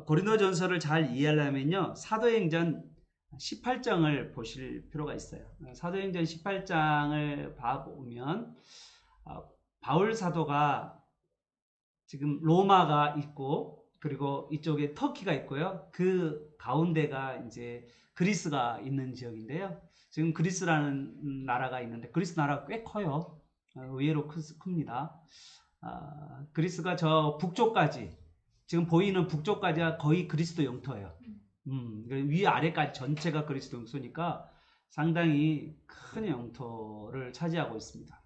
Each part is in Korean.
고린도전서를 잘 이해하려면요, 사도행전 18장을 보실 필요가 있어요. 사도행전 18장을 봐보면 바울 사도가 지금 로마가 있고, 그리고 이쪽에 터키가 있고요. 그 가운데가 이제 그리스가 있는 지역인데요. 지금 그리스라는 나라가 있는데, 그리스 나라가 꽤 커요. 의외로 큽니다. 그리스가 저 북쪽까지, 지금 보이는 북쪽까지가 거의 그리스도 영토예요. 위아래까지 전체가 그리스도 영토니까 상당히 큰 영토를 차지하고 있습니다.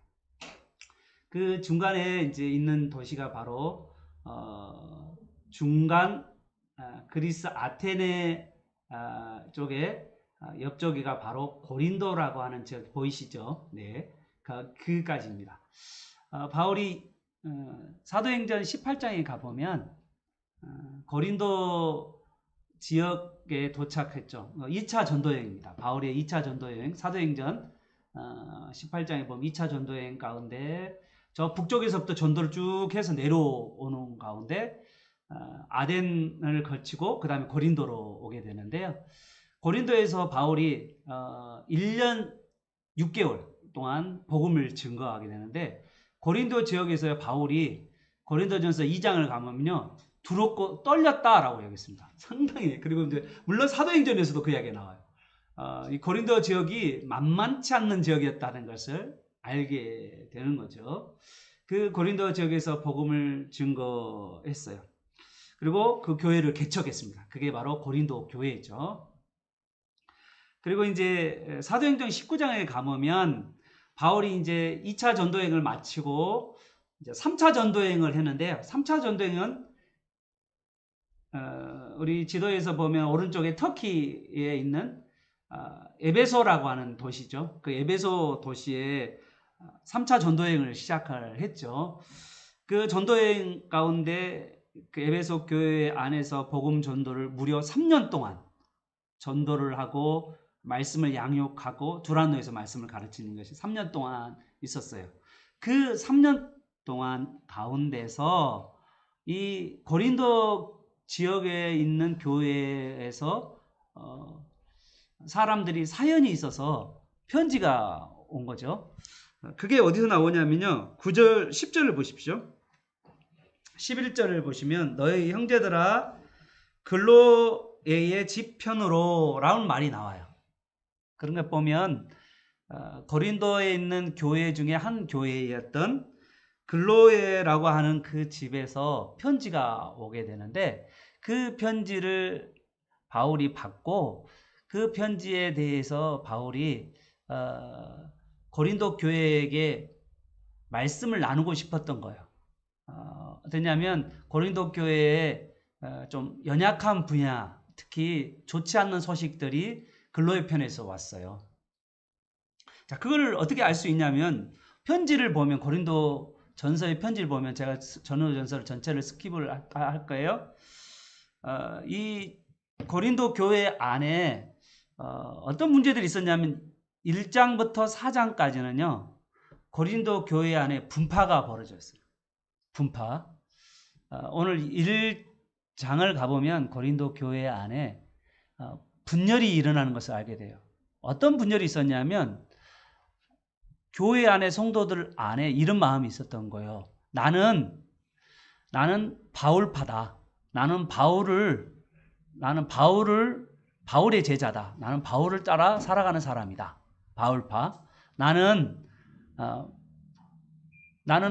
그 중간에 이제 있는 도시가 바로 중간 그리스 아테네 쪽에 옆쪽이가 바로 고린도라고 하는 지역 보이시죠? 네, 그까지입니다. 바울이 사도행전 18장에 가보면 고린도 지역에 도착했죠. 2차 전도여행입니다. 바울의 2차 전도여행, 사도행전 18장에 보면 2차 전도여행 가운데 저 북쪽에서부터 전도를 쭉 해서 내려오는 가운데 아덴을 거치고 그 다음에 고린도로 오게 되는데요. 고린도에서 바울이 1년 6개월 동안 복음을 증거하게 되는데, 고린도 지역에서 바울이 고린도전서 2장을 가면요, 두렵고 떨렸다라고 여겼습니다. 상당히. 그리고 이제 물론 사도행전에서도 그 이야기가 나와요. 이 고린도 지역이 만만치 않는 지역이었다는 것을 알게 되는 거죠. 그 고린도 지역에서 복음을 증거했어요. 그리고 그 교회를 개척했습니다. 그게 바로 고린도 교회죠. 그리고 이제 사도행전 19장에 가보면 바울이 이제 2차 전도행을 마치고 이제 3차 전도행을 했는데요. 3차 전도행은 우리 지도에서 보면 오른쪽에 터키에 있는 에베소라고 하는 도시죠. 그 에베소 도시에 3차 전도행을 시작을 했죠. 그 전도행 가운데 그 에베소 교회 안에서 복음 전도를 무려 3년 동안 전도를 하고 말씀을 양육하고 두란노에서 말씀을 가르치는 것이 3년 동안 있었어요. 그 3년 동안 가운데서 이 고린도 지역에 있는 교회에서 사람들이 사연이 있어서 편지가 온 거죠. 그게 어디서 나오냐면요, 9절 10절을 보십시오. 11절을 보시면 너희 형제들아 글로에의 집편으로 라는 말이 나와요. 그런 걸 보면 고린도에 있는 교회 중에 한 교회였던 글로에라고 하는 그 집에서 편지가 오게 되는데, 그 편지를 바울이 받고 그 편지에 대해서 바울이 고린도 교회에게 말씀을 나누고 싶었던 거예요. 어떠냐면 고린도 교회에 좀 연약한 분야, 특히 좋지 않는 소식들이 글로에 편에서 왔어요. 자, 그걸 어떻게 알 수 있냐면 편지를 보면, 고린도 전서의 편지를 보면, 제가 전후 전서를 전체를 스킵을 할 거예요. 이 고린도 교회 안에 어떤 문제들이 있었냐면 1장부터 4장까지는요 고린도 교회 안에 분파가 벌어졌어요. 분파. 오늘 1장을 가보면 고린도 교회 안에 분열이 일어나는 것을 알게 돼요. 어떤 분열이 있었냐면 교회 안에 성도들 안에 이런 마음이 있었던 거예요. 나는 바울파다. 나는 바울의 제자다. 나는 바울을 따라 살아가는 사람이다. 바울파. 나는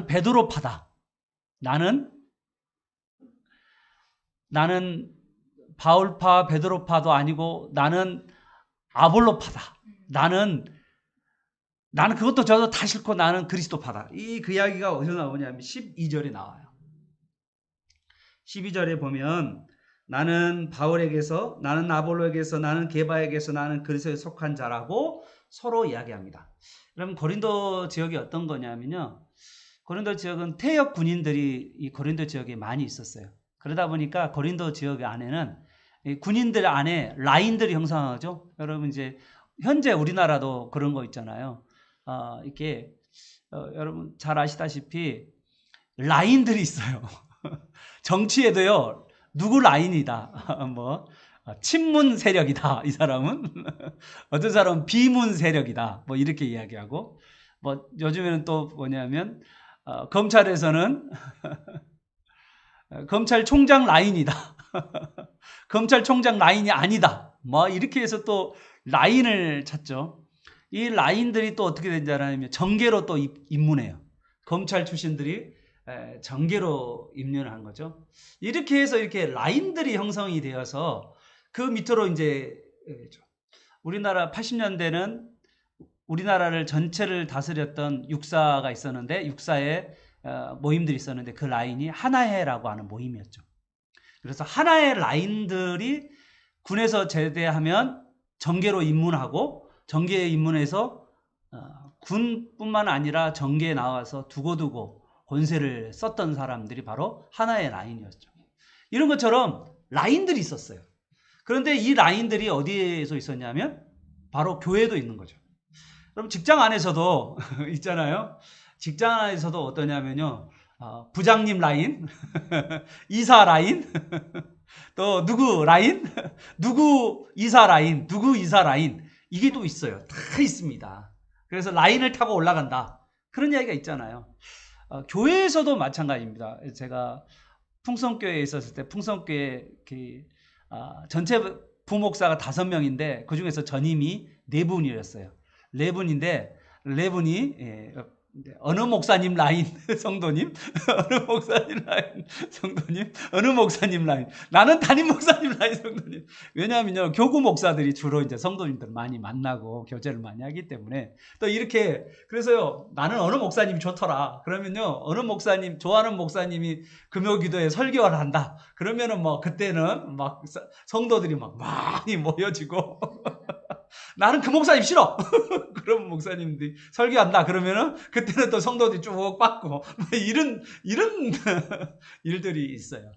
베드로파다. 나는 바울파, 베드로파도 아니고 나는 아볼로파다. 나는 그것도 저도 다 싫고 나는 그리스도파다. 그 이야기가 어디서 나오냐면 12절에 나와요. 12절에 보면 나는 바울에게서, 나는 아볼로에게서, 나는 게바에게서, 나는 그리스도에 속한 자라고 서로 이야기합니다. 그럼 고린도 지역이 어떤 거냐면요, 고린도 지역은 퇴역 군인들이 이 고린도 지역에 많이 있었어요. 그러다 보니까 고린도 지역 안에는 군인들 안에 라인들이 형성하죠. 여러분 이제 현재 우리나라도 그런 거 있잖아요. 이렇게 여러분 잘 아시다시피 라인들이 있어요. 정치에도요 누구 라인이다. 뭐 친문 세력이다. 이 사람은 어떤 사람은 비문 세력이다. 뭐 이렇게 이야기하고 뭐 요즘에는 또 뭐냐면 검찰에서는 검찰총장 라인이다. 검찰총장 라인이 아니다. 뭐 이렇게 해서 또 라인을 찾죠. 이 라인들이 또 어떻게 되는지 알아요? 정계로 또 입문해요. 검찰 출신들이 정계로 입문을 한 거죠. 이렇게 해서 이렇게 라인들이 형성이 되어서 그 밑으로 이제 우리나라 80년대는 우리나라를 전체를 다스렸던 육사가 있었는데 육사의 모임들이 있었는데 그 라인이 하나회라고 하는 모임이었죠. 그래서 하나의 라인들이 군에서 제대하면 정계로 입문하고 정계에 입문해서 군뿐만 아니라 정계에 나와서 두고두고 권세를 썼던 사람들이 바로 하나의 라인이었죠. 이런 것처럼 라인들이 있었어요. 그런데 이 라인들이 어디에서 있었냐면 바로 교회도 있는 거죠. 그럼 직장 안에서도 있잖아요. 직장 안에서도 어떠냐면요. 부장님 라인, 이사 라인, 또 누구 라인, 누구 이사 라인, 누구 이사 라인, 이게 또 있어요. 다 있습니다. 그래서 라인을 타고 올라간다. 그런 이야기가 있잖아요. 교회에서도 마찬가지입니다. 제가 풍성교회에 있었을 때 풍성교회 전체 부목사가 5명인데 그 중에서 전임이 4분이었어요. 4분인데 4분이 어느 목사님 라인 성도님, 어느 목사님 라인 성도님, 어느 목사님 라인. 나는 담임 목사님 라인 성도님. 왜냐하면요, 교구 목사들이 주로 이제 성도님들 많이 만나고 교제를 많이 하기 때문에 또 이렇게 그래서요, 나는 어느 목사님이 좋더라. 그러면요, 어느 목사님 좋아하는 목사님이 금요기도에 설교를 한다. 그러면은 뭐 그때는 막 성도들이 막 많이 모여지고. 나는 그 목사님 싫어. 그런 목사님들이 설교한다. 그러면은 그때는 또 성도들이 쭉 빠고 이런 일들이 있어요.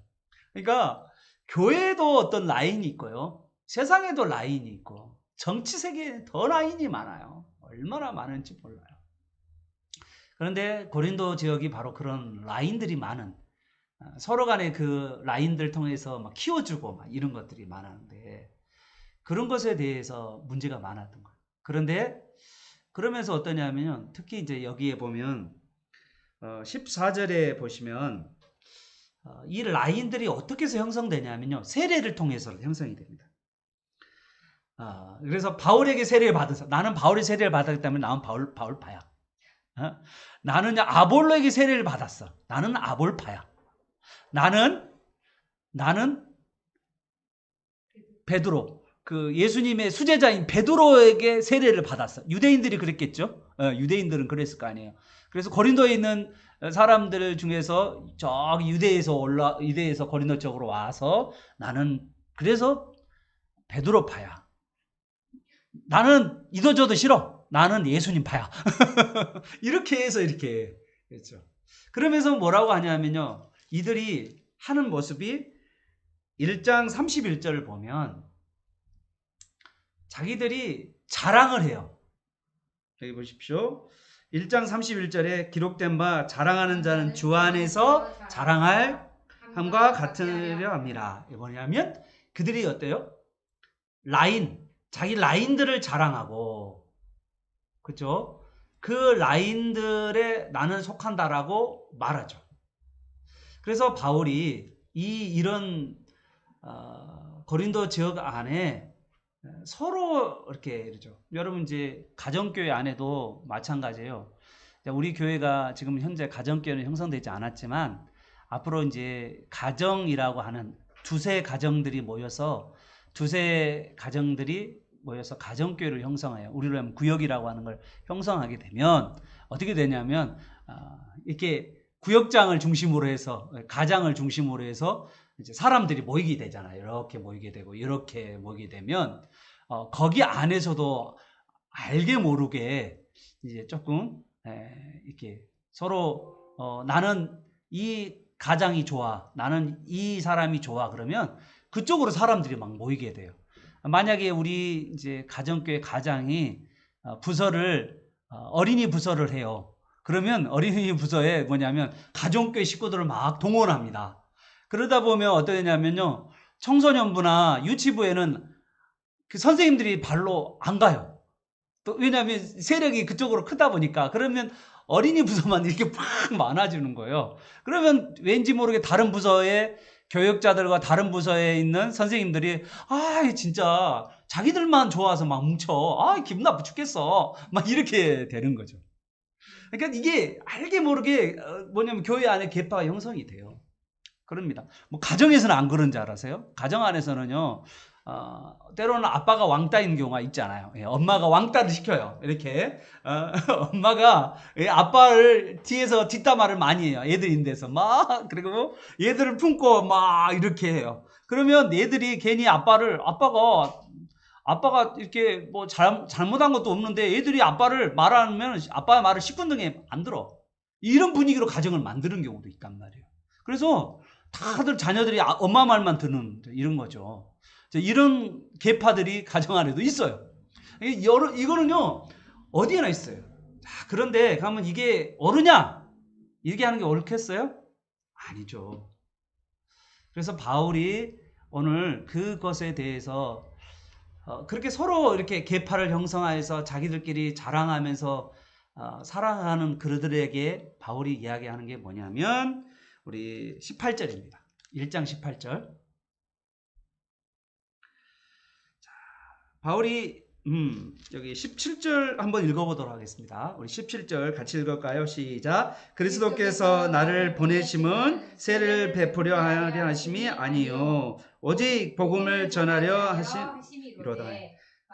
그러니까 교회도 어떤 라인이 있고요. 세상에도 라인이 있고 정치 세계에 더 라인이 많아요. 얼마나 많은지 몰라요. 그런데 고린도 지역이 바로 그런 라인들이 많은 서로 간에 그 라인들 통해서 막 키워주고 막 이런 것들이 많았는데 그런 것에 대해서 문제가 많았던 거예요. 그런데 그러면서 어떠냐면 특히 이제 여기에 보면 14절에 보시면 이 라인들이 어떻게 해서 형성되냐면요. 세례를 통해서 형성이 됩니다. 그래서 바울에게 세례를 받아서 나는 바울의 세례를 받았기 때문에 나는 바울파야. 나는 아볼로에게 세례를 받았어. 나는 아볼파야. 나는 베드로 그 예수님의 수제자인 베드로에게 세례를 받았어. 유대인들이 그랬겠죠. 유대인들은 그랬을 거 아니에요. 그래서 고린도에 있는 사람들 중에서 저기 유대에서 고린도 쪽으로 와서 나는 그래서 베드로파야. 나는 이도저도 싫어. 나는 예수님 파야. 이렇게 해서 이렇게 했죠. 그러면서 뭐라고 하냐면요. 이들이 하는 모습이 1장 31절을 보면 자기들이 자랑을 해요. 여기 보십시오. 1장 31절에 기록된 바 자랑하는 자는 주 안에서 자랑할 함과 같으려 합니다. 이게 뭐냐면 그들이 어때요? 자기 라인들을 자랑하고 그렇죠? 그 라인들에 나는 속한다라고 말하죠. 그래서 바울이 이런 고린도 지역 안에 서로 이렇게 이러죠. 여러분 이제 가정교회 안에도 마찬가지예요. 우리 교회가 지금 현재 가정교회는 형성되지 않았지만 앞으로 이제 가정이라고 하는 두세 가정들이 모여서 가정교회를 형성해요. 우리로 하면 구역이라고 하는 걸 형성하게 되면 어떻게 되냐면 이렇게 구역장을 중심으로 해서 가장을 중심으로 해서 이제 사람들이 모이게 되잖아요. 이렇게 모이게 되고 이렇게 모이게 되면 거기 안에서도 알게 모르게 이제 조금 이렇게 서로 나는 이 가장이 좋아, 나는 이 사람이 좋아 그러면 그쪽으로 사람들이 막 모이게 돼요. 만약에 우리 이제 가정교회 가장이 어린이 부서를 해요. 그러면 어린이 부서에 뭐냐면 가정교회 식구들을 막 동원합니다. 그러다 보면 어떻게 되냐면요. 청소년부나 유치부에는 그 선생님들이 발로 안 가요. 또 왜냐하면 세력이 그쪽으로 크다 보니까. 그러면 어린이 부서만 이렇게 팍 많아지는 거예요. 그러면 왠지 모르게 다른 부서의 교육자들과 다른 부서에 있는 선생님들이 진짜 자기들만 좋아서 막 뭉쳐. 기분 나쁘 죽겠어. 막 이렇게 되는 거죠. 그러니까 이게 알게 모르게 뭐냐면 교회 안에 계파가 형성이 돼요. 그럽니다. 뭐 가정에서는 안 그런 줄 알아세요? 가정 안에서는요. 때로는 아빠가 왕따인 경우가 있잖아요. 예, 엄마가 왕따를 시켜요. 이렇게 엄마가 아빠를 뒤에서 뒷담화를 많이 해요. 애들 인데서 막 그리고 얘들을 품고 막 이렇게 해요. 그러면 얘들이 괜히 아빠가 이렇게 뭐 잘못한 것도 없는데 애들이 아빠를 말하면 아빠의 말을 시큰둥이 안 들어. 이런 분위기로 가정을 만드는 경우도 있단 말이에요. 그래서 다들 자녀들이 엄마 말만 듣는 이런 거죠. 이런 계파들이 가정 안에도 있어요. 이거는요 어디에나 있어요. 그런데 가면 이게 옳으냐? 이렇게 하는 게 옳겠어요? 아니죠. 그래서 바울이 오늘 그것에 대해서 그렇게 서로 이렇게 계파를 형성하여서 자기들끼리 자랑하면서 살아가는 그들에게 바울이 이야기하는 게 뭐냐면 우리 18절입니다. 1장 18절. 바울이 여기 17절 한번 읽어보도록 하겠습니다. 우리 17절 같이 읽을까요? 시작. 그리스도께서 나를 보내심은 세를 베푸려 하려 하심이 아니요 오직 복음을 전하려 하심이로다.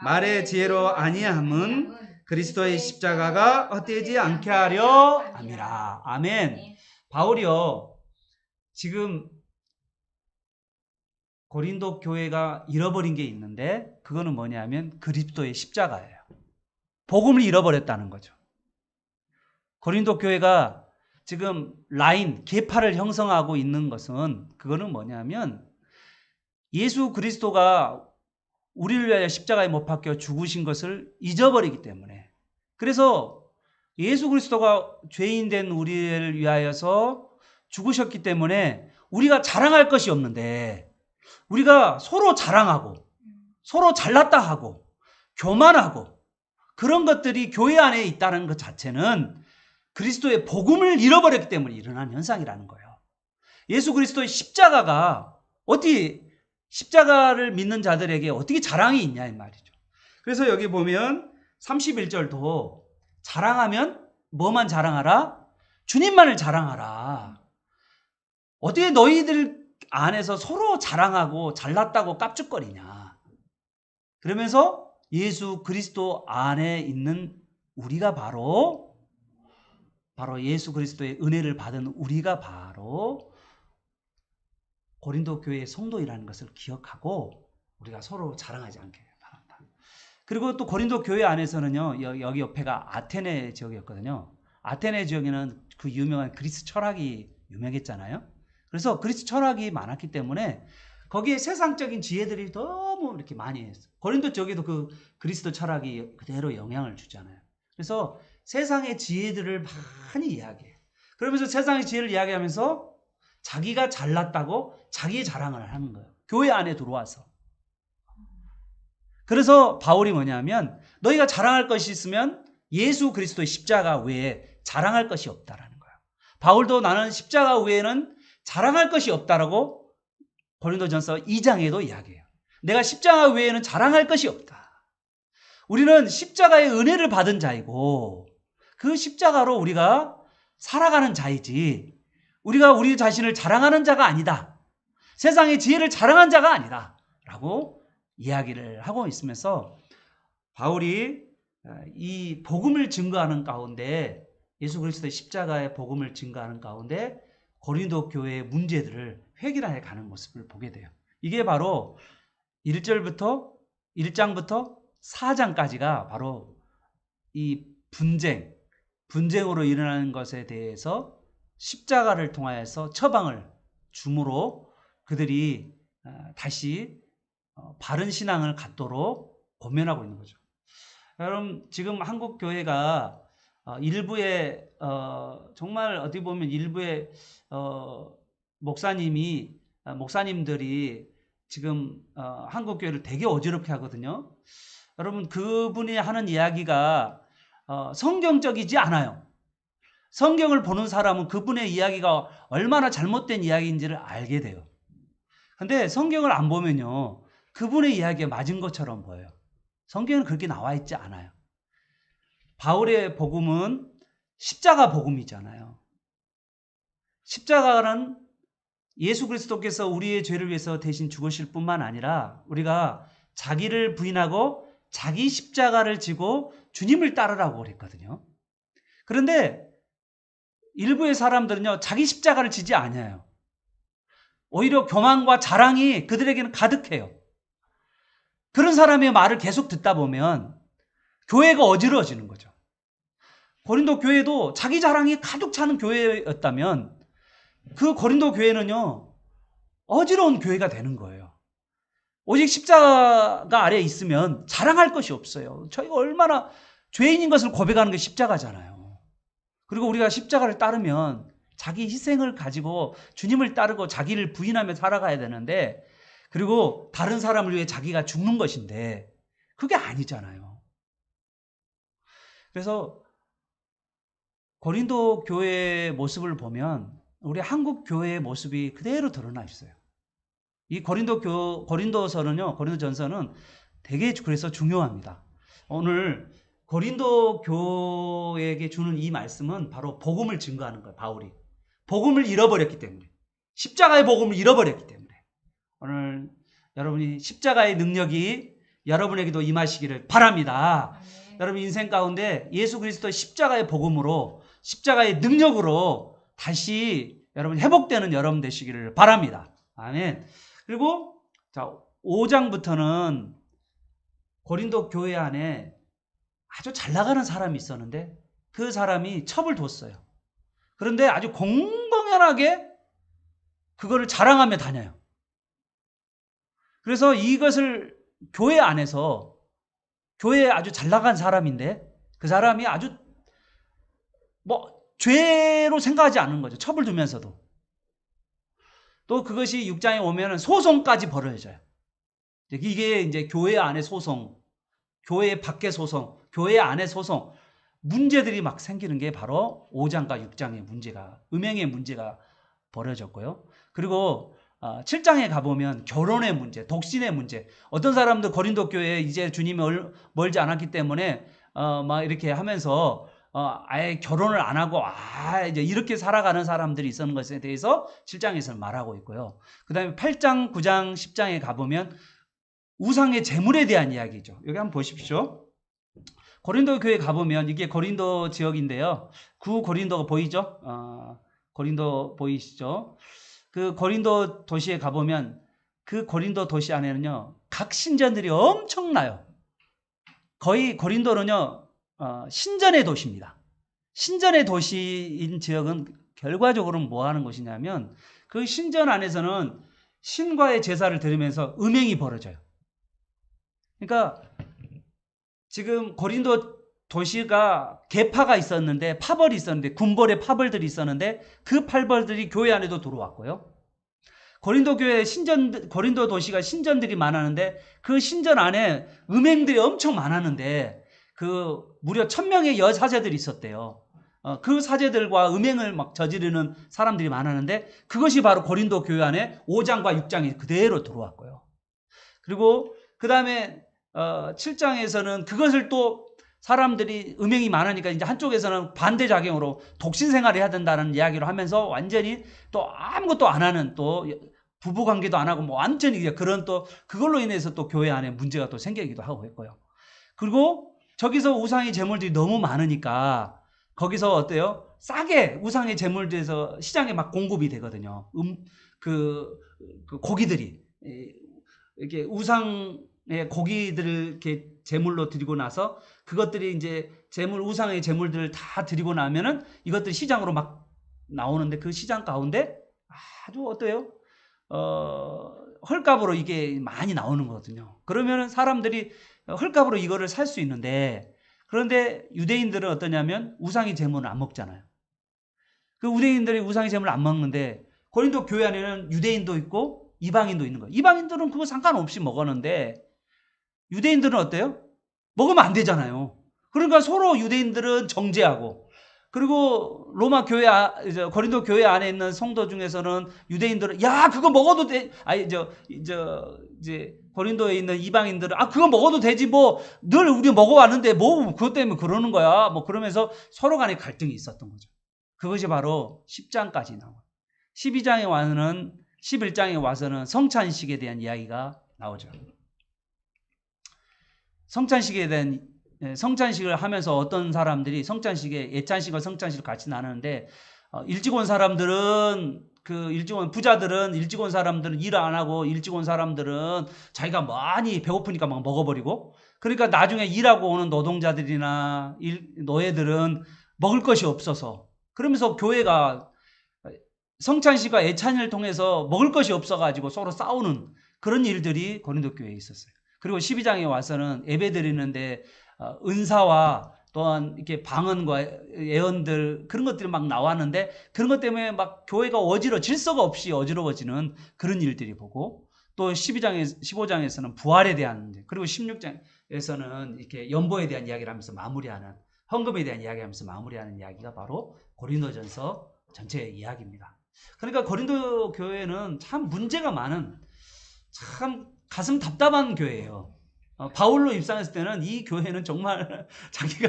말의 지혜로 아니함은 그리스도의 십자가가 헛되지 않게 하려 함이라. 아멘. 바울이요 지금 고린도 교회가 잃어버린 게 있는데 그거는 뭐냐면 그리스도의 십자가예요. 복음을 잃어버렸다는 거죠. 고린도 교회가 지금 계파를 형성하고 있는 것은 그거는 뭐냐면 예수 그리스도가 우리를 위하여 십자가에 못 박혀 죽으신 것을 잊어버리기 때문에. 그래서 예수 그리스도가 죄인 된 우리를 위하여서 죽으셨기 때문에 우리가 자랑할 것이 없는데 우리가 서로 자랑하고 서로 잘났다 하고 교만하고 그런 것들이 교회 안에 있다는 것 자체는 그리스도의 복음을 잃어버렸기 때문에 일어난 현상이라는 거예요. 예수 그리스도의 십자가가 어떻게 십자가를 믿는 자들에게 어떻게 자랑이 있냐 이 말이죠. 그래서 여기 보면 31절도 자랑하면 뭐만 자랑하라? 주님만을 자랑하라. 어떻게 너희들 안에서 서로 자랑하고 잘났다고 깝죽거리냐. 그러면서 예수 그리스도 안에 있는 우리가 바로 예수 그리스도의 은혜를 받은 우리가 바로 고린도 교회의 성도이라는 것을 기억하고 우리가 서로 자랑하지 않게 바랍니다. 그리고 또 고린도 교회 안에서는요. 여기 옆에가 아테네 지역이었거든요. 아테네 지역에는 그 유명한 그리스 철학이 유명했잖아요. 그래서 그리스 철학이 많았기 때문에 거기에 세상적인 지혜들이 너무 이렇게 많이 했어요. 고린도 쪽에도 그 그리스도 철학이 그대로 영향을 주잖아요. 그래서 세상의 지혜들을 많이 이야기해요. 그러면서 세상의 지혜를 이야기하면서 자기가 잘났다고 자기 자랑을 하는 거예요. 교회 안에 들어와서. 그래서 바울이 뭐냐면 너희가 자랑할 것이 있으면 예수 그리스도의 십자가 외에 자랑할 것이 없다라는 거예요. 바울도 나는 십자가 외에는 자랑할 것이 없다라고 고린도전서 2장에도 이야기해요. 내가 십자가 외에는 자랑할 것이 없다. 우리는 십자가의 은혜를 받은 자이고 그 십자가로 우리가 살아가는 자이지 우리가 우리 자신을 자랑하는 자가 아니다. 세상의 지혜를 자랑한 자가 아니다. 라고 이야기를 하고 있으면서 바울이 이 복음을 증거하는 가운데 예수 그리스도의 십자가의 복음을 증거하는 가운데 고린도 교회의 문제들을 해결해 가는 모습을 보게 돼요. 이게 바로 1장부터 4장까지가 바로 이 분쟁으로 일어나는 것에 대해서 십자가를 통하여서 처방을 줌으로 그들이 다시 바른 신앙을 갖도록 권면하고 있는 거죠. 여러분 지금 한국 교회가 일부의 정말 어떻게 보면 일부의 목사님이 목사님들이 지금 한국 교회를 되게 어지럽게 하거든요. 여러분, 그분이 하는 이야기가 성경적이지 않아요. 성경을 보는 사람은 그분의 이야기가 얼마나 잘못된 이야기인지를 알게 돼요. 근데 성경을 안 보면요, 그분의 이야기가 맞은 것처럼 보여요. 성경은 그렇게 나와 있지 않아요. 바울의 복음은 십자가 복음이잖아요. 십자가는 예수 그리스도께서 우리의 죄를 위해서 대신 죽으실 뿐만 아니라 우리가 자기를 부인하고 자기 십자가를 지고 주님을 따르라고 그랬거든요. 그런데 일부의 사람들은요, 자기 십자가를 지지 않아요. 오히려 교만과 자랑이 그들에게는 가득해요. 그런 사람의 말을 계속 듣다 보면 교회가 어지러워지는 거죠. 고린도 교회도 자기 자랑이 가득 차는 교회였다면 그 고린도 교회는요, 어지러운 교회가 되는 거예요. 오직 십자가 아래에 있으면 자랑할 것이 없어요. 저희가 얼마나 죄인인 것을 고백하는 게 십자가잖아요. 그리고 우리가 십자가를 따르면 자기 희생을 가지고 주님을 따르고 자기를 부인하며 살아가야 되는데, 그리고 다른 사람을 위해 자기가 죽는 것인데 그게 아니잖아요. 그래서 고린도 교회의 모습을 보면 우리 한국 교회의 모습이 그대로 드러나 있어요. 이 고린도서는요, 고린도전서는 되게 그래서 중요합니다. 오늘 고린도 교회에게 주는 이 말씀은 바로 복음을 증거하는 거예요. 바울이 복음을 잃어버렸기 때문에, 십자가의 복음을 잃어버렸기 때문에 오늘 여러분이 십자가의 능력이 여러분에게도 임하시기를 바랍니다. 여러분 인생 가운데 예수 그리스도의 십자가의 복음으로, 십자가의 능력으로 다시 여러분 회복되는 여러분 되시기를 바랍니다. 아멘. 그리고 자, 5장부터는 고린도 교회 안에 아주 잘 나가는 사람이 있었는데 그 사람이 첩을 뒀어요. 그런데 아주 공공연하게 그거를 자랑하며 다녀요. 그래서 이것을 교회 안에서, 교회에 아주 잘 나간 사람인데 그 사람이 아주 죄로 생각하지 않는 거죠. 첩을 두면서도. 또 그것이 6장에 오면은 소송까지 벌어져요. 이게 이제 교회 안의 소송, 교회 밖의 소송, 교회 안의 소송, 문제들이 막 생기는 게 바로 5장과 6장의 문제가, 음행의 문제가 벌어졌고요. 그리고 7장에 가보면 결혼의 문제, 독신의 문제. 어떤 사람들 고린도 교회에 이제 주님이 멀지 않았기 때문에 막 이렇게 하면서 아예 결혼을 안 하고 이제 이렇게 살아가는 사람들이 있었는 것에 대해서 7장에서는 말하고 있고요. 그 다음에 8장, 9장, 10장에 가보면 우상의 제물에 대한 이야기죠. 여기 한번 보십시오. 고린도 교회 가보면 이게 고린도 지역인데요. 구 고린도가 보이죠? 고린도 보이시죠? 그 고린도 도시에 가보면 그 고린도 도시 안에는요, 각 신전들이 엄청나요. 거의 고린도는요, 신전의 도시입니다. 신전의 도시인 지역은 결과적으로는 뭐 하는 곳이냐면 그 신전 안에서는 신과의 제사를 드리면서 음행이 벌어져요. 그러니까 지금 고린도 도시가 계파가 있었는데, 파벌이 있었는데, 군벌의 파벌들이 있었는데 그 파벌들이 교회 안에도 들어왔고요. 고린도 교회 고린도 도시가 신전들이 많았는데 그 신전 안에 음행들이 엄청 많았는데 그 무려 1000명의 여사제들이 있었대요. 그 사제들과 음행을 막 저지르는 사람들이 많았는데 그것이 바로 고린도 교회 안에 5장과 6장이 그대로 들어왔고요. 그리고 그 다음에 7장에서는 그것을 또 사람들이 음행이 많으니까 이제 한쪽에서는 반대작용으로 독신 생활을 해야 된다는 이야기를 하면서 완전히 또 아무것도 안 하는, 또 부부관계도 안 하고 완전히 그런, 또 그걸로 인해서 또 교회 안에 문제가 또 생기기도 하고 했고요. 그리고 저기서 우상의 제물들이 너무 많으니까 거기서 어때요? 싸게 우상의 제물들에서 시장에 막 공급이 되거든요. 그 고기들이 이렇게 우상의 고기들을 이렇게 제물로 드리고 나서 그것들이 이제 우상의 제물들을 다 드리고 나면은 이것들이 시장으로 막 나오는데 그 시장 가운데 아주 어때요? 헐값으로 이게 많이 나오는 거거든요. 그러면은 사람들이 헐값으로 이거를 살 수 있는데, 그런데 유대인들은 어떠냐면 우상의 제물은 안 먹잖아요. 그 유대인들이 우상의 제물을 안 먹는데 고린도 교회 안에는 유대인도 있고 이방인도 있는 거예요. 이방인들은 그거 상관없이 먹었는데 유대인들은 어때요? 먹으면 안 되잖아요. 그러니까 서로 유대인들은 정죄하고, 그리고 로마 교회, 고린도 교회 안에 있는 성도 중에서는 유대인들은 야 그거 먹어도 돼. 아니 이제 고린도에 있는 이방인들은 그거 먹어도 되지, 뭐 늘 우리 먹어왔는데 뭐 그것 때문에 그러는 거야, 뭐 그러면서 서로 간에 갈등이 있었던 거죠. 그것이 바로 10장까지 나와요. 11장에 와서는 성찬식에 대한 이야기가 나오죠. 성찬식을 하면서 어떤 사람들이 성찬식에 예찬식과 성찬식을 같이 나누는데, 일찍 온 사람들은 부자들은 일찍 온 사람들은 일 안 하고, 일찍 온 사람들은 자기가 많이 배고프니까 막 먹어버리고, 그러니까 나중에 일하고 오는 노동자들이나 노예들은 먹을 것이 없어서, 그러면서 교회가 성찬식과 예찬을 통해서 먹을 것이 없어가지고 서로 싸우는 그런 일들이 고린도 교회에 있었어요. 그리고 12장에 와서는 예배 드리는데 은사와 또한 이렇게 방언과 예언들, 그런 것들이 막 나왔는데, 그런 것 때문에 막 교회가 질서가 없이 어지러워지는 그런 일들이 보고, 또 15장에서는 부활에 대한, 그리고 16장에서는 이렇게 연보에 대한 이야기를 하면서 마무리하는, 헌금에 대한 이야기를 하면서 마무리하는 이야기가 바로 고린도전서 전체의 이야기입니다. 그러니까 고린도 교회는 참 문제가 많은, 참 가슴 답답한 교회예요. 바울로 입상했을 때는 이 교회는 정말 자기가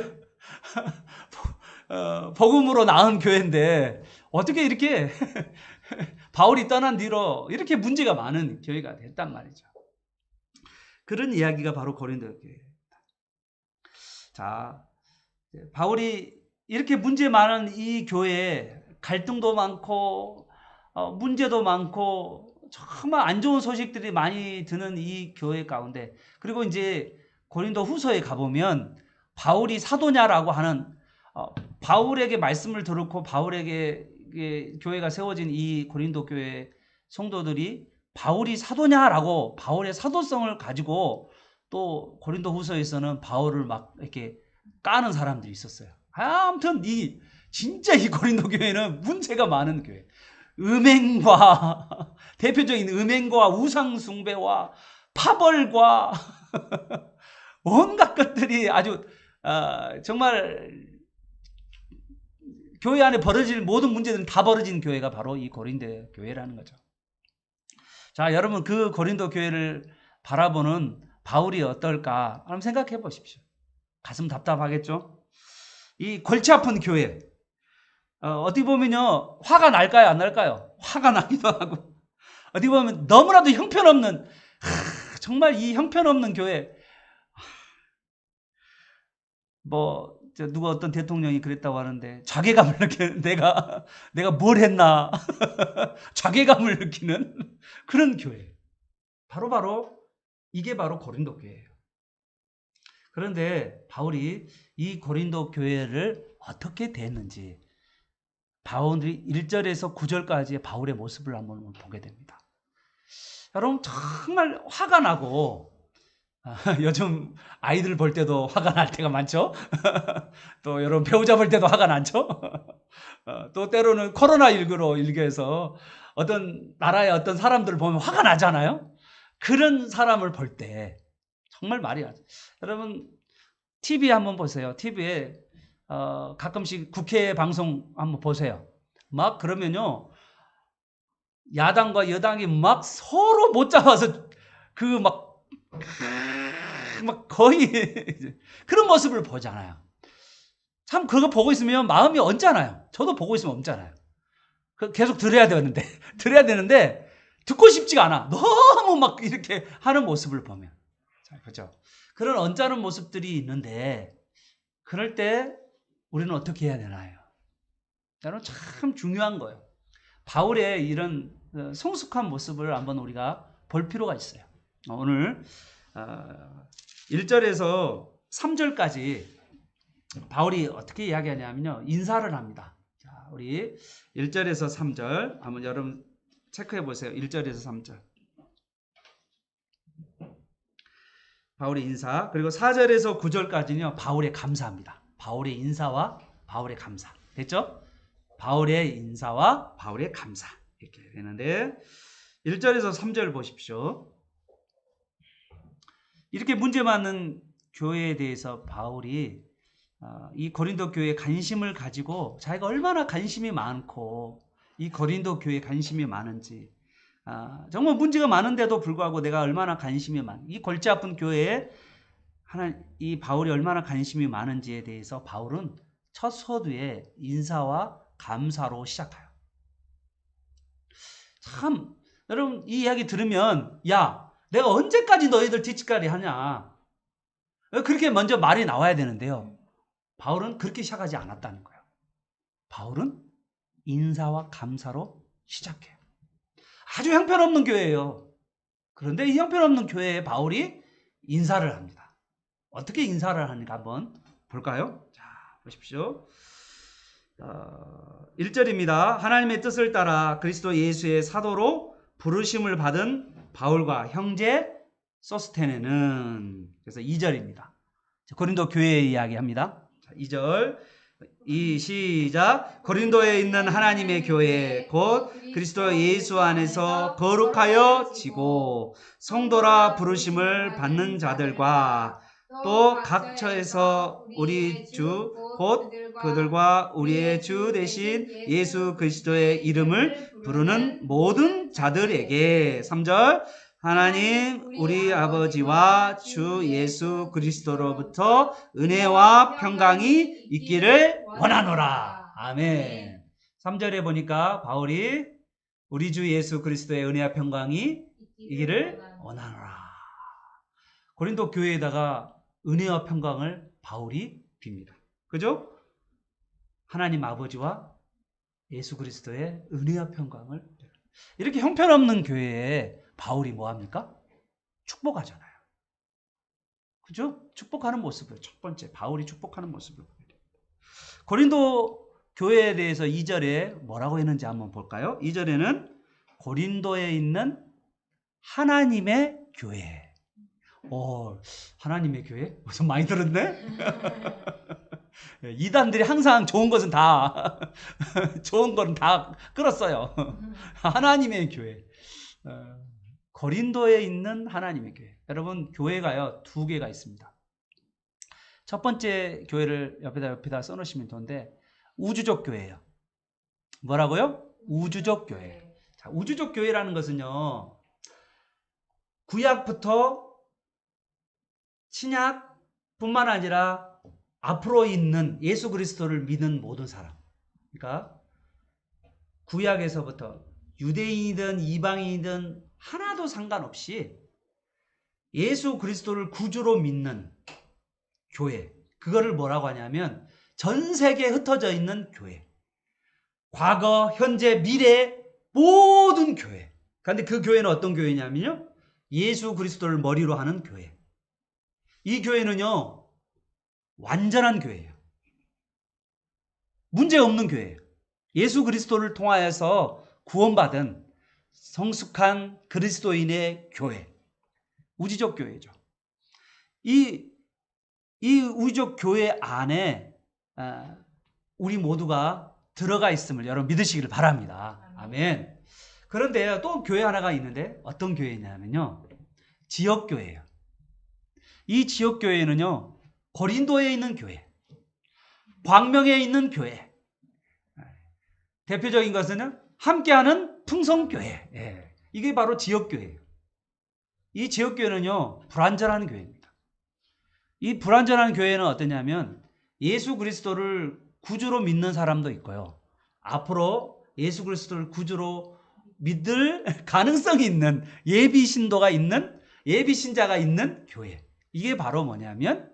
복음으로 낳은 교회인데 어떻게 이렇게 바울이 떠난 뒤로 이렇게 문제가 많은 교회가 됐단 말이죠. 그런 이야기가 바로 고린도 교회입니다. 자, 바울이 이렇게 문제 많은 이 교회에 갈등도 많고 문제도 많고 정말 안 좋은 소식들이 많이 드는 이 교회 가운데, 그리고 이제 고린도 후서에 가보면 바울이 사도냐라고 하는, 바울에게 말씀을 들었고 바울에게 교회가 세워진 이 고린도 교회 성도들이 바울이 사도냐라고 바울의 사도성을 가지고 또 고린도 후서에서는 바울을 막 이렇게 까는 사람들이 있었어요. 아무튼 진짜 이 고린도 교회는 문제가 많은 교회. 대표적인 음행과 우상숭배와 파벌과 온갖 것들이 아주 정말 교회 안에 벌어질 모든 문제들은 다 벌어진 교회가 바로 이 고린도 교회라는 거죠. 자, 여러분, 그 고린도 교회를 바라보는 바울이 어떨까 한번 생각해 보십시오. 가슴 답답하겠죠? 이 골치 아픈 교회, 어떻게 보면요, 화가 날까요, 안 날까요? 화가 나기도 하고, 어떻게 보면 너무나도 형편없는, 정말 이 형편없는 교회. 뭐 누가 어떤 대통령이 그랬다고 하는데, 자괴감을 느끼는, 내가 뭘 했나 자괴감을 느끼는 그런 교회. 이게 바로 고린도 교회예요. 그런데 바울이 이 고린도 교회를 어떻게 대했는지, 바울이 1절에서 9절까지의 바울의 모습을 한번 보게 됩니다. 여러분, 정말 화가 나고, 요즘 아이들 볼 때도 화가 날 때가 많죠. 또 여러분 배우자 볼 때도 화가 나죠. 또 때로는 코로나19로 일교해서 어떤 나라의 어떤 사람들을 보면 화가 나잖아요. 그런 사람을 볼 때 정말 말이 안 돼. 여러분, TV 한번 보세요. TV에 가끔씩 국회 방송 한번 보세요. 막 그러면요, 야당과 여당이 막 서로 못 잡아서 막 거의 그런 모습을 보잖아요. 참 그거 보고 있으면 마음이 언짢아요. 저도 보고 있으면 언짢아요. 계속 들어야 되는데 듣고 싶지가 않아. 너무 막 이렇게 하는 모습을 보면. 자, 그렇죠? 그런 언짢은 모습들이 있는데, 그럴 때 우리는 어떻게 해야 되나요? 여러분, 참 중요한 거예요. 바울의 이런 성숙한 모습을 한번 우리가 볼 필요가 있어요. 오늘 1절에서 3절까지 바울이 어떻게 이야기하냐면요, 인사를 합니다. 자, 우리 1절에서 3절 한번 여러분 체크해 보세요. 1절에서 3절. 바울의 인사, 그리고 4절에서 9절까지는요, 바울의 감사합니다. 바울의 인사와 바울의 감사. 됐죠? 바울의 인사와 바울의 감사. 이렇게 되는데, 1절에서 3절 보십시오. 이렇게 문제 많은 교회에 대해서 바울이 이 고린도 교회에 관심을 가지고 자기가 얼마나 관심이 많고 이 고린도 교회에 관심이 많은지 정말 문제가 많은데도 불구하고 내가 얼마나 관심이 이 골치 아픈 교회에 이 바울이 얼마나 관심이 많은지에 대해서 바울은 첫 서두에 인사와 감사로 시작해요. 참 여러분 이 이야기 들으면 야 내가 언제까지 너희들 뒤치까리 하냐 그렇게 먼저 말이 나와야 되는데요. 바울은 그렇게 시작하지 않았다는 거예요. 바울은 인사와 감사로 시작해요. 아주 형편없는 교회예요. 그런데 이 형편없는 교회에 바울이 인사를 합니다. 어떻게 인사를 하는가 한번 볼까요? 자, 보십시오. 1절입니다. 하나님의 뜻을 따라 그리스도 예수의 사도로 부르심을 받은 바울과 형제 소스테네는 그래서 2절입니다. 고린도 교회에 이야기합니다. 2절 시작. 고린도에 있는 하나님의 교회 곧 그리스도 예수 안에서 거룩하여 지고 성도라 부르심을 받는 자들과 또 각 처에서 우리 주 곧 그들과 우리의 주 대신 예수 그리스도의 이름을 부르는 모든 자들에게 3절 하나님 우리 아버지와 주 예수 그리스도로부터 은혜와 평강이 있기를 원하노라. 아멘. 3절에 보니까 바울이 우리 주 예수 그리스도의 은혜와 평강이 있기를 원하노라. 고린도 교회에다가 은혜와 평강을 바울이 빕니다. 그죠? 하나님 아버지와 예수 그리스도의 은혜와 평강을 이렇게 형편없는 교회에 바울이 뭐합니까? 축복하잖아요. 그죠? 축복하는 모습을 첫 번째 바울이 축복하는 모습을 보여요. 고린도 교회에 대해서 2절에 뭐라고 했는지 한번 볼까요? 2절에는 고린도에 있는 하나님의 교회. 하나님의 교회? 무슨 많이 들었네? 이단들이 항상 좋은 것은 다 좋은 건 다 끌었어요. 하나님의 교회. 고린도에 있는 하나님의 교회. 여러분 교회가요 2개가 있습니다. 첫 번째 교회를 옆에다 써놓으시면 좋은데 우주적 교회예요. 뭐라고요? 우주적 교회. 자, 우주적 교회라는 것은요 구약부터 신약뿐만 아니라 앞으로 있는 예수 그리스도를 믿는 모든 사람. 그러니까 구약에서부터 유대인이든 이방인이든 하나도 상관없이 예수 그리스도를 구주로 믿는 교회. 그거를 뭐라고 하냐면 전 세계에 흩어져 있는 교회. 과거, 현재, 미래 모든 교회. 그런데 그 교회는 어떤 교회냐면요. 예수 그리스도를 머리로 하는 교회. 이 교회는요. 완전한 교회예요. 문제없는 교회예요. 예수 그리스도를 통하여서 구원받은 성숙한 그리스도인의 교회. 우주적 교회죠. 이 우주적 교회 안에 우리 모두가 들어가 있음을 여러분 믿으시기를 바랍니다. 아멘. 그런데 또 교회 하나가 있는데 어떤 교회냐면요. 지역교회예요. 이 지역교회는요. 고린도에 있는 교회, 광명에 있는 교회, 대표적인 것은 함께하는 풍성교회. 이게 바로 지역교회예요. 이 지역교회는요. 불완전한 교회입니다. 이 불완전한 교회는 어떠냐면 예수 그리스도를 구주로 믿는 사람도 있고요. 앞으로 예수 그리스도를 구주로 믿을 가능성이 있는 예비신도가 있는 예비신자가 있는 교회. 이게 바로 뭐냐면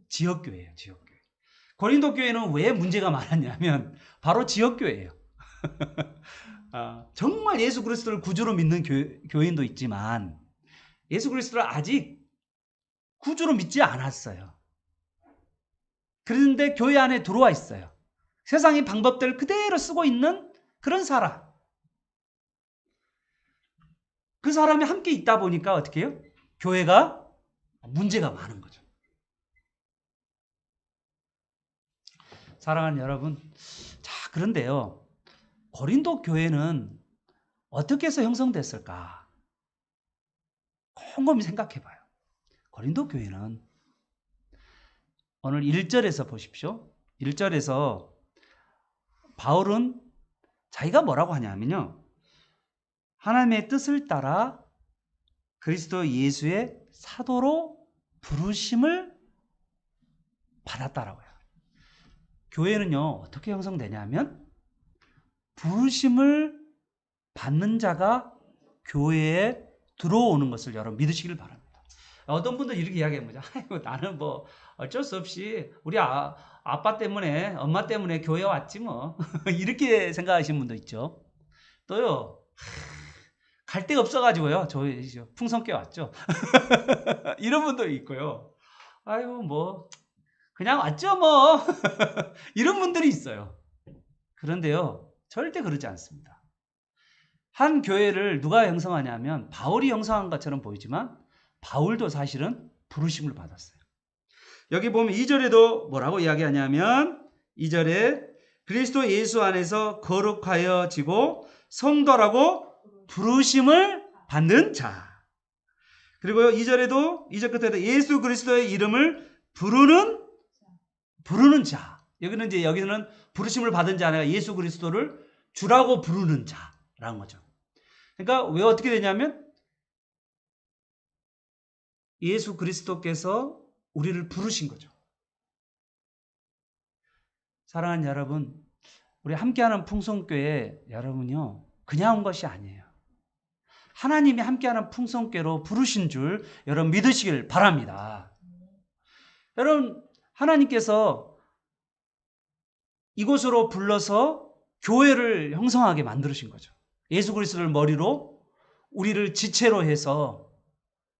지역교회예요. 지역교회. 고린도 교회는 왜 문제가 많았냐면 바로 지역교회예요. 정말 예수 그리스도를 구주로 믿는 교인도 있지만 예수 그리스도를 아직 구주로 믿지 않았어요. 그런데 교회 안에 들어와 있어요. 세상의 방법들을 그대로 쓰고 있는 그런 사람. 그 사람이 함께 있다 보니까 어떻게 해요? 교회가 문제가 많은 거죠. 사랑하는 여러분, 자 그런데요. 고린도 교회는 어떻게 해서 형성됐을까? 곰곰이 생각해 봐요. 고린도 교회는 오늘 1절에서 보십시오. 1절에서 바울은 자기가 뭐라고 하냐면요. 하나님의 뜻을 따라 그리스도 예수의 사도로 부르심을 받았다라고요. 교회는요, 어떻게 형성되냐면 부르심을 받는 자가 교회에 들어오는 것을 여러분 믿으시길 바랍니다. 어떤 분들 이렇게 이야기합니다. 아이고, 나는 뭐 어쩔 수 없이 우리 아빠 때문에, 엄마 때문에 교회 왔지 뭐. 이렇게 생각하시는 분도 있죠. 또요, 갈 데가 없어가지고요. 저희 풍성교회 왔죠. 이런 분도 있고요. 아이고, 뭐 그냥 왔죠 뭐. 이런 분들이 있어요. 그런데요, 절대 그러지 않습니다. 한 교회를 누가 형성하냐면 바울이 형성한 것처럼 보이지만 바울도 사실은 부르심을 받았어요. 여기 보면 2절에도 뭐라고 이야기하냐면 2절에 그리스도 예수 안에서 거룩하여지고 성도라고 부르심을 받는 자. 그리고요 2절에도 2절 끝에도 예수 그리스도의 이름을 부르는 자. 여기는 부르심을 받은 자 아니라 예수 그리스도를 주라고 부르는 자라는 거죠. 그러니까 왜 어떻게 되냐면 예수 그리스도께서 우리를 부르신 거죠. 사랑하는 여러분, 우리 함께하는 풍성교회 여러분요, 그냥 온 것이 아니에요. 하나님이 함께하는 풍성교회로 부르신 줄 여러분 믿으시길 바랍니다. 여러분, 하나님께서 이곳으로 불러서 교회를 형성하게 만드신 거죠. 예수 그리스도를 머리로 우리를 지체로 해서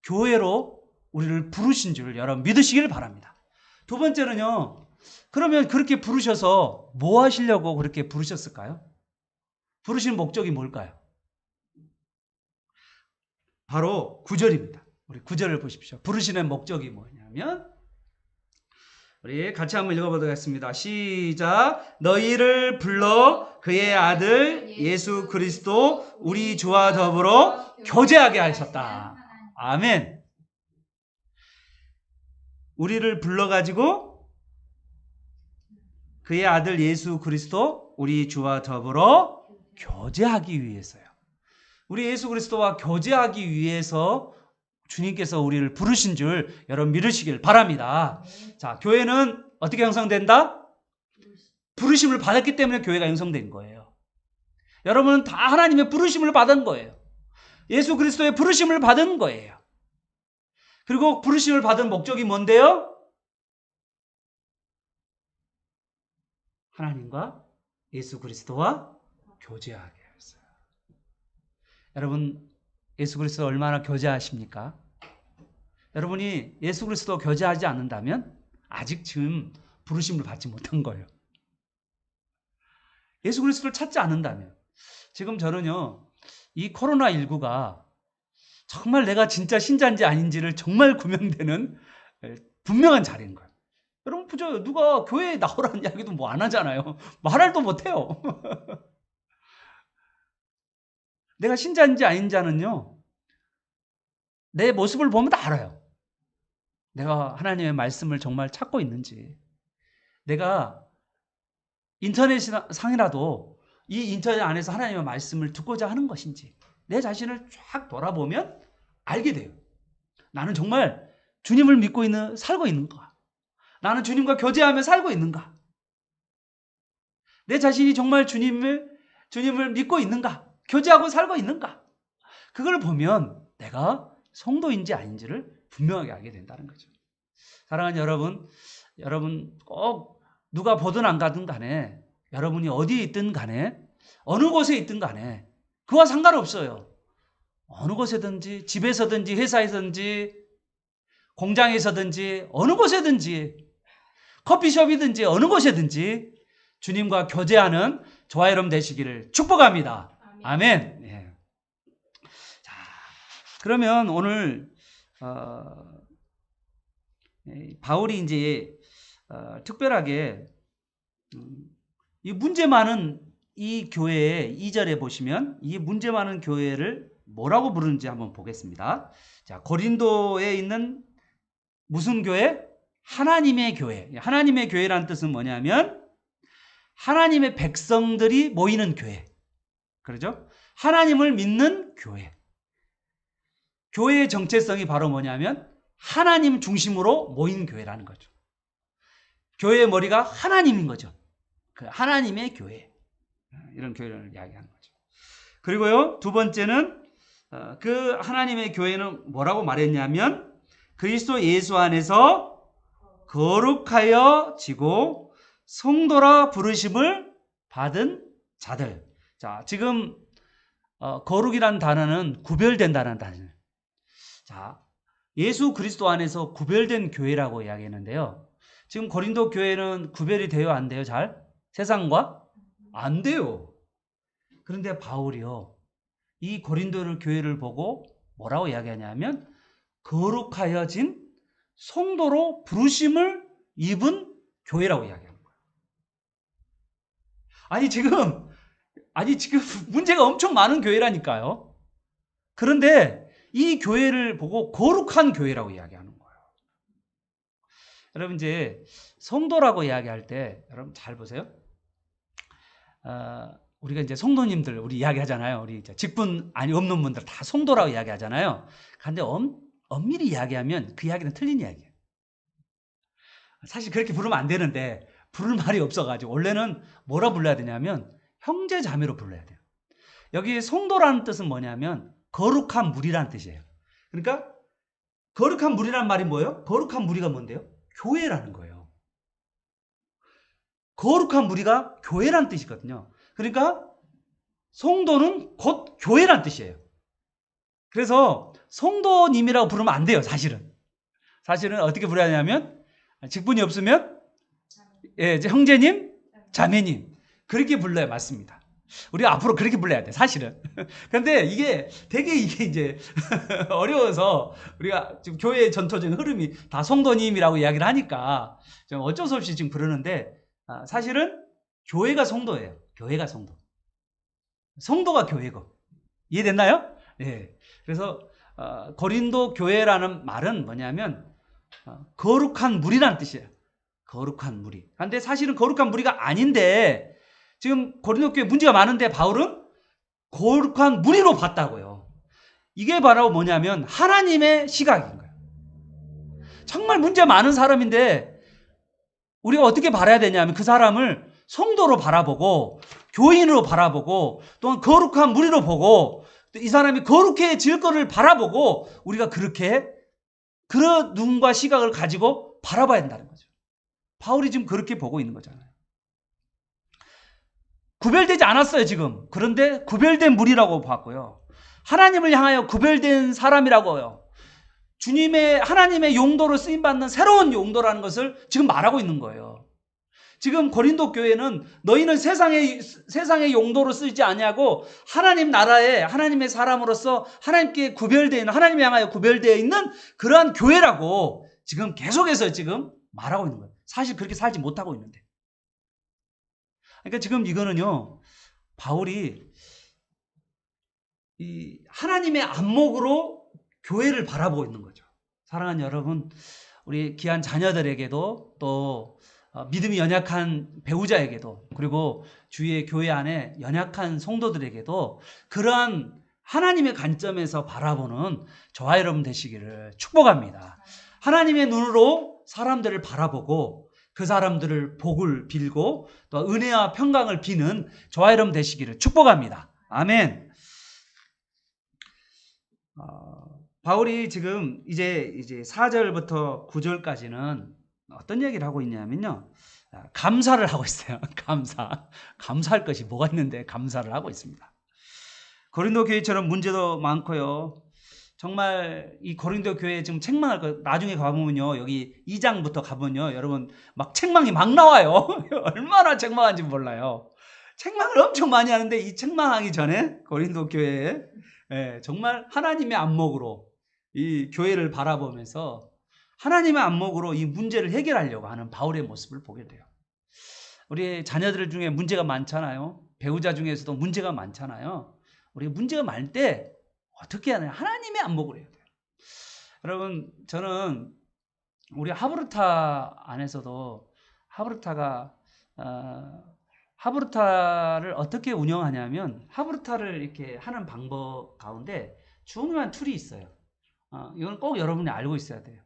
교회로 우리를 부르신 줄 여러분 믿으시길 바랍니다. 두 번째는요. 그러면 그렇게 부르셔서 뭐 하시려고 그렇게 부르셨을까요? 부르신 목적이 뭘까요? 바로 9절입니다. 우리 9절을 보십시오. 부르시는 목적이 뭐냐면 우리 같이 한번 읽어보도록 하겠습니다. 시작. 너희를 불러 그의 아들 예수 그리스도 우리 주와 더불어 교제하게 하셨다. 아멘. 우리를 불러가지고 그의 아들 예수 그리스도 우리 주와 더불어 교제하기 위해서요. 우리 예수 그리스도와 교제하기 위해서 주님께서 우리를 부르신 줄 여러분 믿으시길 바랍니다. 자, 교회는 어떻게 형성된다? 부르심을 받았기 때문에 교회가 형성된 거예요. 여러분은 다 하나님의 부르심을 받은 거예요. 예수 그리스도의 부르심을 받은 거예요. 그리고 부르심을 받은 목적이 뭔데요? 하나님과 예수 그리스도와 교제하게 했어요. 여러분, 예수 그리스도 얼마나 교제하십니까? 여러분이 예수 그리스도 교제하지 않는다면 아직 지금 부르심을 받지 못한 거예요. 예수 그리스도를 찾지 않는다면 지금 저는요, 이 코로나19가 정말 내가 진짜 신자인지 아닌지를 정말 구명되는 분명한 자리인 거예요. 여러분 보죠. 누가 교회에 나오라는 이야기도 뭐 안 하잖아요. 말할도 못해요. 내가 신자인지 아닌지는요, 내 모습을 보면 다 알아요. 내가 하나님의 말씀을 정말 찾고 있는지, 내가 인터넷상이라도 이 인터넷 안에서 하나님의 말씀을 듣고자 하는 것인지 내 자신을 쫙 돌아보면 알게 돼요. 나는 정말 주님을 믿고 살고 있는가? 나는 주님과 교제하며 살고 있는가? 내 자신이 정말 주님을 믿고 있는가? 교제하고 살고 있는가? 그걸 보면 내가 성도인지 아닌지를 분명하게 알게 된다는 거죠. 사랑하는 여러분 꼭 누가 보든 안 가든 간에 여러분이 어디에 있든 간에 어느 곳에 있든 간에 그와 상관없어요. 어느 곳에든지 집에서든지 회사에서든지 공장에서든지 어느 곳에든지 커피숍이든지 어느 곳에든지 주님과 교제하는 저와 여러분 되시기를 축복합니다. 아멘. 예. 자, 그러면 오늘 바울이 이제 특별하게 이 문제 많은 이 교회의 2절에 보시면 이 문제 많은 교회를 뭐라고 부르는지 한번 보겠습니다. 자, 고린도에 있는 무슨 교회? 하나님의 교회. 하나님의 교회라는 뜻은 뭐냐면 하나님의 백성들이 모이는 교회. 그렇죠? 하나님을 믿는 교회. 교회의 정체성이 바로 뭐냐면 하나님 중심으로 모인 교회라는 거죠. 교회의 머리가 하나님인 거죠. 그 하나님의 교회. 이런 교회를 이야기하는 거죠. 그리고요, 두 번째는 그 하나님의 교회는 뭐라고 말했냐면 그리스도 예수 안에서 거룩하여 지고 성도라 부르심을 받은 자들. 자, 지금 거룩이라는 단어는 구별된다는 단어예요. 자, 예수 그리스도 안에서 구별된 교회라고 이야기했는데요. 지금 고린도 교회는 구별이 돼요, 안 돼요? 잘? 세상과? 안 돼요. 그런데 바울이요, 이 고린도 교회를 보고 뭐라고 이야기하냐면 거룩하여진 성도로 부르심을 입은 교회라고 이야기하는 거예요. 아니 지금 문제가 엄청 많은 교회라니까요. 그런데 이 교회를 보고 거룩한 교회라고 이야기하는 거예요. 여러분 이제 성도라고 이야기할 때 여러분 잘 보세요. 우리가 이제 성도님들 우리 이야기하잖아요. 우리 이제 직분 없는 분들 다 성도라고 이야기하잖아요. 그런데 엄밀히 이야기하면 그 이야기는 틀린 이야기예요. 사실 그렇게 부르면 안 되는데 부를 말이 없어가지고 원래는 뭐라 불러야 되냐면 형제 자매로 불러야 돼요. 여기 성도라는 뜻은 뭐냐면 거룩한 무리라는 뜻이에요. 그러니까 거룩한 무리라는 말이 뭐예요? 거룩한 무리가 뭔데요? 교회라는 거예요. 거룩한 무리가 교회라는 뜻이거든요. 그러니까 성도는 곧 교회라는 뜻이에요. 그래서 성도님이라고 부르면 안 돼요. 사실은 어떻게 부르야 하냐면 직분이 없으면 형제님, 자매님 그렇게 불러야 맞습니다. 우리가 앞으로 그렇게 불러야 돼, 사실은. 근데 이게 되게 이제 어려워서 우리가 지금 교회의 전통적인 흐름이 다 성도님이라고 이야기를 하니까 좀 어쩔 수 없이 지금 그러는데 사실은 교회가 성도예요. 교회가 성도. 성도가 교회고. 이해됐나요? 네. 그래서 고린도 교회라는 말은 뭐냐면 거룩한 무리라는 뜻이에요. 거룩한 무리. 그런데 사실은 거룩한 무리가 아닌데 지금 고린도 교회 문제가 많은데 바울은 거룩한 무리로 봤다고요. 이게 바로 뭐냐면 하나님의 시각인 거예요. 정말 문제 많은 사람인데 우리가 어떻게 바라야 되냐면 그 사람을 성도로 바라보고 교인으로 바라보고 또한 거룩한 무리로 보고 또 이 사람이 거룩해질 것을 바라보고 우리가 그렇게 그런 눈과 시각을 가지고 바라봐야 된다는 거죠. 바울이 지금 그렇게 보고 있는 거잖아요. 구별되지 않았어요, 지금. 그런데 구별된 무리라고 봤고요. 하나님을 향하여 구별된 사람이라고요. 주님의 하나님의 용도로 쓰임받는 새로운 용도라는 것을 지금 말하고 있는 거예요. 지금 고린도 교회는 너희는 세상의 용도로 쓰지 아니하고 하나님 나라에 하나님의 사람으로서 하나님께 구별되어 있는 하나님을 향하여 구별되어 있는 그러한 교회라고 지금 계속해서 지금 말하고 있는 거예요. 사실 그렇게 살지 못하고 있는데. 그러니까 지금 이거는요, 바울이 이 하나님의 안목으로 교회를 바라보고 있는 거죠. 사랑하는 여러분, 우리 귀한 자녀들에게도 또 믿음이 연약한 배우자에게도 그리고 주위의 교회 안에 연약한 성도들에게도 그러한 하나님의 관점에서 바라보는 저와 여러분 되시기를 축복합니다. 하나님의 눈으로 사람들을 바라보고 그 사람들을 복을 빌고 또 은혜와 평강을 비는 저와 여러분 되시기를 축복합니다. 아멘. 바울이 지금 이제 4절부터 9절까지는 어떤 얘기를 하고 있냐면요. 감사를 하고 있어요. 감사할 것이 뭐가 있는데 감사를 하고 있습니다. 고린도 교회처럼 문제도 많고요. 정말 이 고린도 교회 지금 책망할 거 나중에 가보면요. 여기 2장부터 가보면요. 여러분 막 책망이 막 나와요. 얼마나 책망한지 몰라요. 책망을 엄청 많이 하는데 이 책망하기 전에 고린도 교회에 정말 하나님의 안목으로 이 교회를 바라보면서 하나님의 안목으로 이 문제를 해결하려고 하는 바울의 모습을 보게 돼요. 우리 자녀들 중에 문제가 많잖아요. 배우자 중에서도 문제가 많잖아요. 우리가 문제가 많을 때 어떻게 하냐? 하나님의 안목으로 해야 돼요. 여러분, 저는 우리 하브르타 안에서도 하브르타를 어떻게 운영하냐면 하브르타를 이렇게 하는 방법 가운데 중요한 툴이 있어요. 이건 꼭 여러분이 알고 있어야 돼요.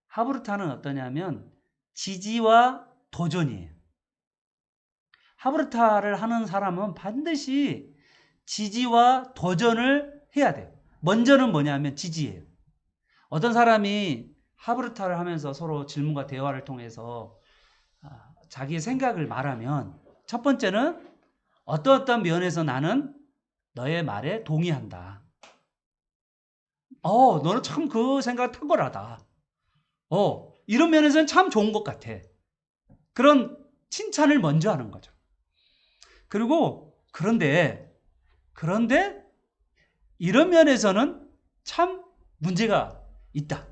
하브르타는 어떠냐면 지지와 도전이에요. 하브르타를 하는 사람은 반드시 지지와 도전을 해야 돼요. 먼저는 뭐냐면 지지예요. 어떤 사람이 하브르타를 하면서 서로 질문과 대화를 통해서 자기의 생각을 말하면 첫 번째는 어떤 면에서 나는 너의 말에 동의한다. 너는 참 그 생각 탁월하다. 이런 면에서는 참 좋은 것 같아. 그런 칭찬을 먼저 하는 거죠. 그리고 그런데 이런 면에서는 참 문제가 있다.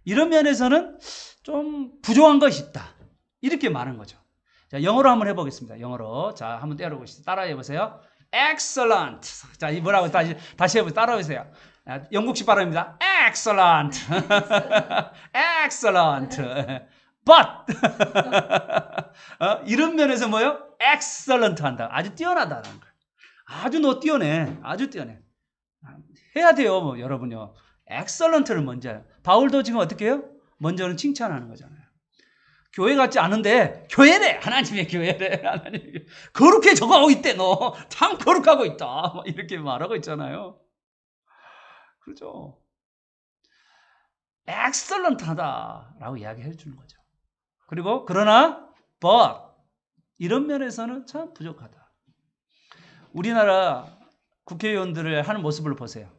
이런 면에서는 좀 부족한 것이 있다. 이렇게 말하는 거죠. 자, 영어로 한번 해보겠습니다. 영어로. 자, 한번 때려보시죠. 따라해 보세요. Excellent. 자, 이 뭐라고 다시 해보세요. 따라해보세요. 영국식 발음입니다. Excellent. Excellent. But. 이런 면에서 뭐예요? Excellent 한다. 아주 뛰어나다는 거예요. 아주 너 뛰어내. 아주 뛰어내. 해야 돼요, 뭐, 여러분요. Excellent를 먼저 해요. 바울도 지금 어떻게 해요? 먼저는 칭찬하는 거잖아요. 교회 같지 않은데 교회래. 하나님의 교회래. 하나님의 거룩해 적어하고 있대. 너 참 거룩하고 있다. 이렇게 말하고 있잖아요. 그렇죠? 엑셀런트하다라고 이야기해 주는 거죠. 그리고 그러나 but 이런 면에서는 참 부족하다. 우리나라 국회의원들을 하는 모습을 보세요.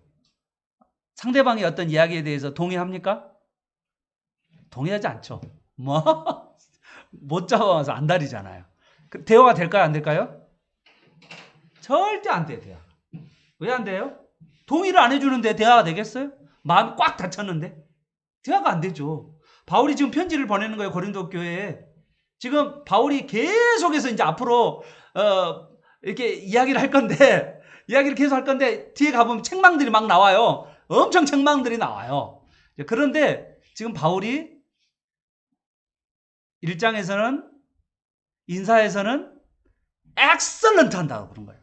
상대방의 어떤 이야기에 대해서 동의합니까? 동의하지 않죠. 못 잡아서 안달이잖아요. 대화가 될까요? 안 될까요? 절대 안 돼요. 대화. 왜 안 돼요? 동의를 안 해주는데 대화가 되겠어요? 마음이 꽉 닫혔는데 대화가 안 되죠. 바울이 지금 편지를 보내는 거예요. 고린도 교회에. 지금 바울이 계속해서 이제 앞으로 이렇게 이야기를 할 건데 이야기를 계속 할 건데 뒤에 가보면 책망들이 막 나와요. 엄청 책망들이 나와요. 그런데 지금 바울이 1장에서는 인사에서는 엑셀런트 한다고 그런 거예요.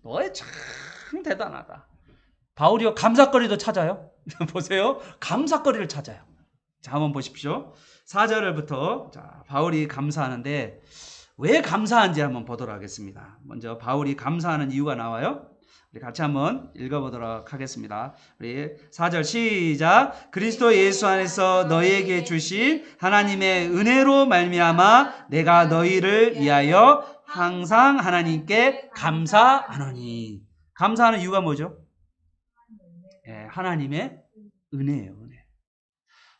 너희 참 대단하다. 바울이요 감사거리도 찾아요. 보세요. 감사거리를 찾아요. 자, 한번 보십시오. 4절부터 자, 바울이 감사하는데 왜 감사한지 한번 보도록 하겠습니다. 먼저 바울이 감사하는 이유가 나와요. 우리 같이 한번 읽어보도록 하겠습니다. 우리 4절 시작. 그리스도 예수 안에서 너희에게 주신 하나님의 은혜로 말미암아 내가 너희를 위하여 항상 하나님께 감사하노니. 감사하는 이유가 뭐죠? 네, 하나님의 은혜예요. 은혜.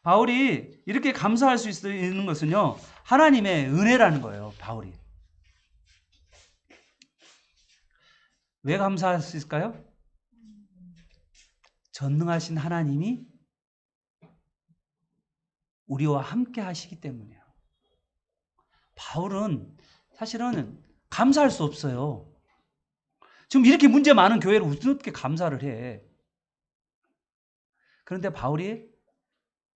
바울이 이렇게 감사할 수 있는 것은요. 하나님의 은혜라는 거예요. 바울이. 왜 감사할 수 있을까요? 전능하신 하나님이 우리와 함께 하시기 때문이에요. 바울은 사실은 감사할 수 없어요. 지금 이렇게 문제 많은 교회를 어떻게 감사를 해? 그런데 바울이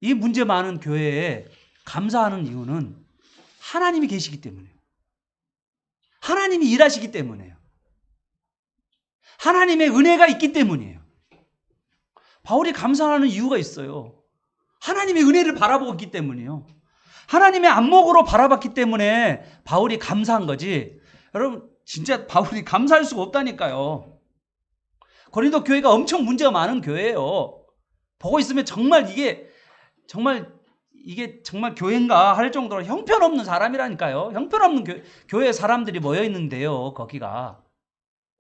이 문제 많은 교회에 감사하는 이유는 하나님이 계시기 때문이에요. 하나님이 일하시기 때문이에요. 하나님의 은혜가 있기 때문이에요. 바울이 감사하는 이유가 있어요. 하나님의 은혜를 바라보고 있기 때문이에요. 하나님의 안목으로 바라봤기 때문에 바울이 감사한 거지. 여러분 진짜 바울이 감사할 수가 없다니까요. 고린도 교회가 엄청 문제가 많은 교회예요. 보고 있으면 정말 이게 정말 교회인가 할 정도로 형편없는 사람이라니까요. 형편없는 교회 사람들이 모여 있는데요. 거기가.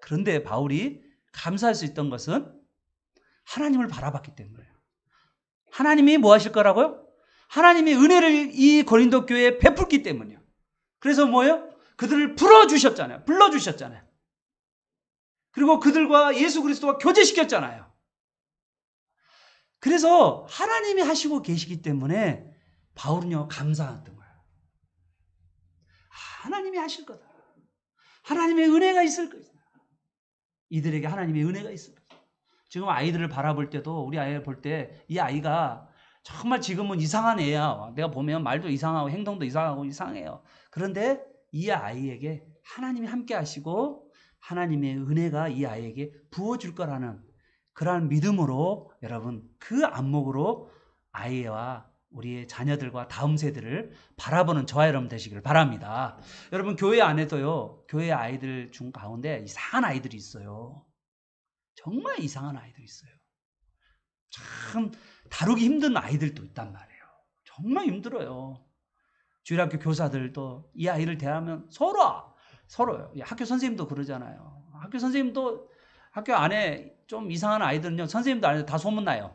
그런데 바울이 감사할 수 있던 것은 하나님을 바라봤기 때문이에요. 하나님이 뭐 하실 거라고요? 하나님이 은혜를 이 고린도 교회에 베풀기 때문이에요. 그래서 뭐예요? 그들을 불러주셨잖아요. 불러주셨잖아요. 그리고 그들과 예수 그리스도가 교제시켰잖아요. 그래서 하나님이 하시고 계시기 때문에 바울은요 감사했던 거예요. 하나님이 하실 거다. 하나님의 은혜가 있을 것이다. 이들에게 하나님의 은혜가 있을 것이다. 지금 아이들을 바라볼 때도 우리 아이를 볼 때 이 아이가 정말 지금은 이상한 애야. 내가 보면 말도 이상하고 행동도 이상하고 이상해요. 그런데 이 아이에게 하나님이 함께 하시고 하나님의 은혜가 이 아이에게 부어줄 거라는 그러한 믿음으로 여러분 그 안목으로 아이와 우리의 자녀들과 다음 세대를 바라보는 저와 여러분 되시기를 바랍니다. 여러분 교회 안에도요. 교회 아이들 중 가운데 이상한 아이들이 있어요. 정말 이상한 아이들이 있어요. 참 다루기 힘든 아이들도 있단 말이에요. 정말 힘들어요. 주일학교 교사들도 이 아이를 대하면 서로요. 학교 선생님도 그러잖아요. 학교 선생님도 학교 안에 좀 이상한 아이들은요. 선생님도 안에 다 소문나요.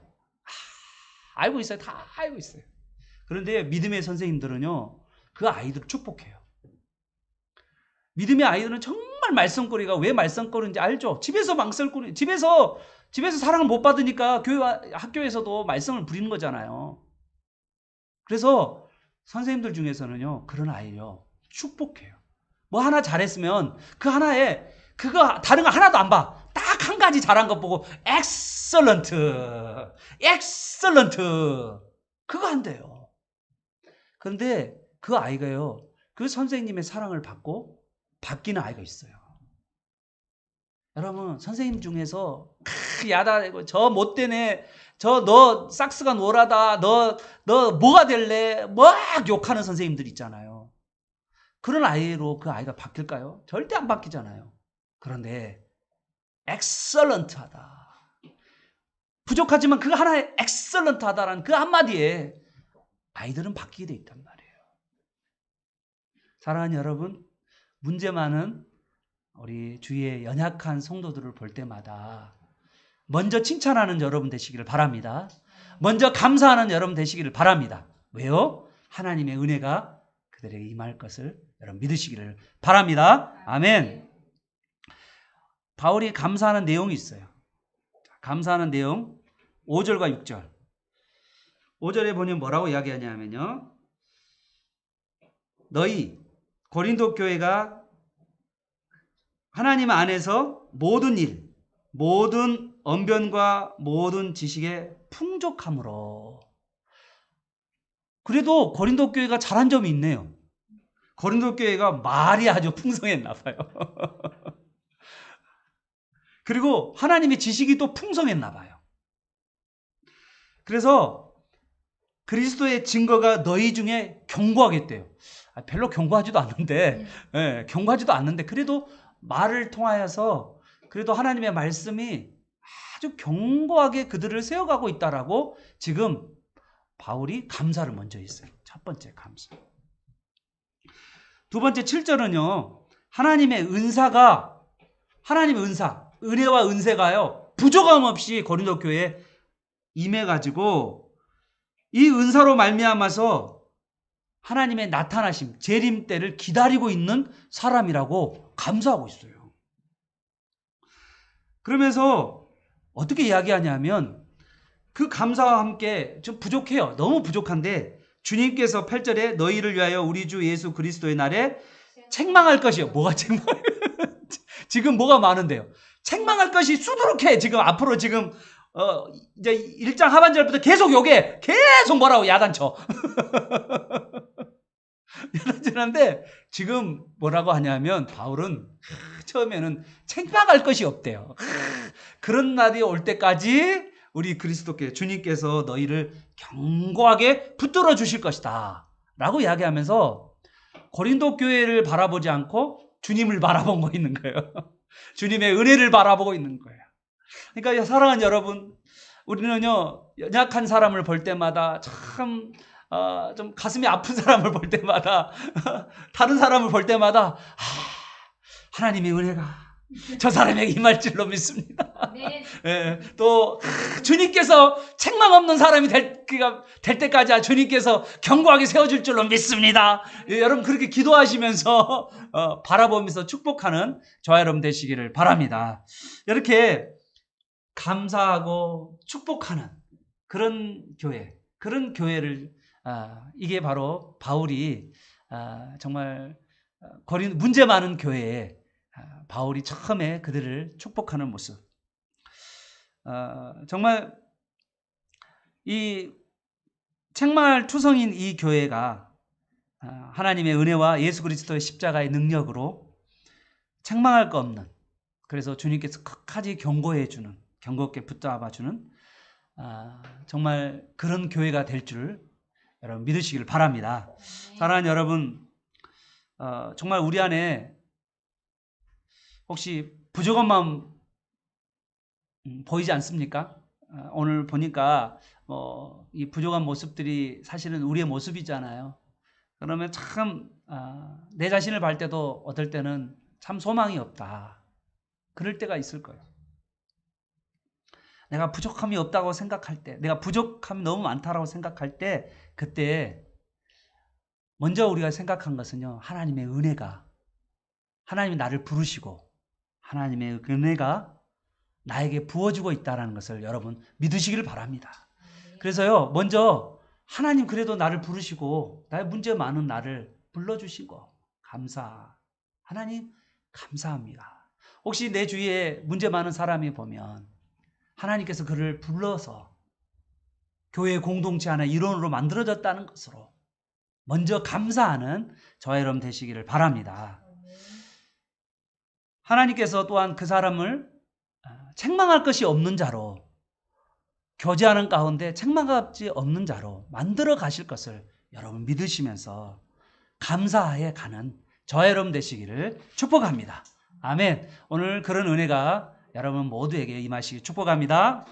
알고 있어요. 다 알고 있어요. 그런데 믿음의 선생님들은요. 그 아이들을 축복해요. 믿음의 아이들은 정말 말썽거리가 왜 말썽거리인지 알죠? 집에서 말썽거리, 집에서 사랑을 못 받으니까 교회와 학교에서도 말썽을 부리는 거잖아요. 그래서 선생님들 중에서는요, 그런 아이요, 축복해요. 뭐 하나 잘했으면 그 하나에, 그거, 다른 거 하나도 안 봐. 딱 한 가지 잘한 것 보고, excellent. 그거 한대요. 그런데 그 아이가요, 그 선생님의 사랑을 받고 바뀌는 아이가 있어요. 여러분, 선생님 중에서 야다되고 저 못된 애, 저 너 싹스가 노라다, 너 뭐가 될래? 막 욕하는 선생님들 있잖아요. 그런 아이로 그 아이가 바뀔까요? 절대 안 바뀌잖아요. 그런데 엑설런트하다. 부족하지만 그 하나에 엑설런트하다라는 그 한마디에 아이들은 바뀌게 돼 있단 말이에요. 사랑하는 여러분, 문제 많은 우리 주위의 연약한 성도들을 볼 때마다 먼저 칭찬하는 여러분 되시기를 바랍니다. 먼저 감사하는 여러분 되시기를 바랍니다. 왜요? 하나님의 은혜가 그들에게 임할 것을 여러분 믿으시기를 바랍니다. 아멘. 바울이 감사하는 내용이 있어요. 감사하는 내용 5절과 6절. 5절에 보면 뭐라고 이야기하냐면요. 너희 고린도 교회가 하나님 안에서 모든 일, 모든 언변과 모든 지식에 풍족함으로. 그래도 고린도 교회가 잘한 점이 있네요. 고린도 교회가 말이 아주 풍성했나 봐요. 그리고 하나님의 지식이 또 풍성했나 봐요. 그래서 그리스도의 증거가 너희 중에 견고하겠대요. 별로 견고하지도 않는데, 견고하지도 않는데 그래도 말을 통하여서 그래도 하나님의 말씀이 아주 견고하게 그들을 세워가고 있다라고 지금 바울이 감사를 먼저 했어요. 첫 번째 감사. 두 번째 7절은요. 하나님의 은사, 은혜와 은세가요. 부족함 없이 고린도 교회에 임해가지고 이 은사로 말미암아서 하나님의 나타나심, 재림 때를 기다리고 있는 사람이라고 감사하고 있어요. 그러면서 어떻게 이야기하냐면 그 감사와 함께 좀 부족해요. 너무 부족한데 주님께서 8절에 너희를 위하여 우리 주 예수 그리스도의 날에 책망할 것이요. 뭐가 책망? 지금 뭐가 많은데요. 책망할 것이 수두룩해. 지금 앞으로 지금 이제 1장 하반절부터 계속 요게 계속 뭐라고 야단쳐. 야단치는데 지금 뭐라고 하냐면 바울은 처음에는 책망할 것이 없대요. 그런 날이 올 때까지 우리 그리스도께 주님께서 너희를 견고하게 붙들어 주실 것이다 라고 이야기하면서 고린도 교회를 바라보지 않고 주님을 바라보고 있는 거예요. 주님의 은혜를 바라보고 있는 거예요. 그러니까 사랑하는 여러분, 우리는요 연약한 사람을 볼 때마다 참 좀 가슴이 아픈 사람을 볼 때마다 다른 사람을 볼 때마다 하나님의 은혜가 저 사람에게 임할 줄로 믿습니다. 네. 예, 또 주님께서 책망 없는 사람이 될 때까지 주님께서 견고하게 세워줄 줄로 믿습니다. 예, 여러분 그렇게 기도하시면서 바라보면서 축복하는 저와 여러분 되시기를 바랍니다. 이렇게 감사하고 축복하는 그런 교회, 그런 교회를 이게 바로 바울이 정말 문제 많은 교회에 바울이 처음에 그들을 축복하는 모습. 정말 이 책망할 투성인 이 교회가 하나님의 은혜와 예수 그리스도의 십자가의 능력으로 책망할 거 없는, 그래서 주님께서 끝까지 경고해주는, 경고롭게 붙잡아주는 정말 그런 교회가 될 줄 여러분 믿으시길 바랍니다. 사랑하는 여러분, 정말 우리 안에 혹시 부족한 마음 보이지 않습니까? 오늘 보니까 이 부족한 모습들이 사실은 우리의 모습이잖아요. 그러면 참 내 자신을 볼 때도 어떨 때는 참 소망이 없다, 그럴 때가 있을 거예요. 내가 부족함이 없다고 생각할 때, 내가 부족함이 너무 많다라고 생각할 때, 그때 먼저 우리가 생각한 것은요, 하나님의 은혜가, 하나님이 나를 부르시고 하나님의 은혜가 나에게 부어주고 있다는 것을 여러분 믿으시길 바랍니다. 그래서요, 먼저 하나님 그래도 나를 부르시고 나의 문제 많은 나를 불러주시고 하나님 감사합니다. 혹시 내 주위에 문제 많은 사람이 보면 하나님께서 그를 불러서 교회 공동체 하나 일원으로 만들어졌다는 것으로 먼저 감사하는 저와 여러분 되시기를 바랍니다. 하나님께서 또한 그 사람을 책망할 것이 없는 자로, 교제하는 가운데 책망하지 없는 자로 만들어 가실 것을 여러분 믿으시면서 감사해 가는 저와 여러분 되시기를 축복합니다. 아멘. 오늘 그런 은혜가 여러분 모두에게 임하시기 축복합니다.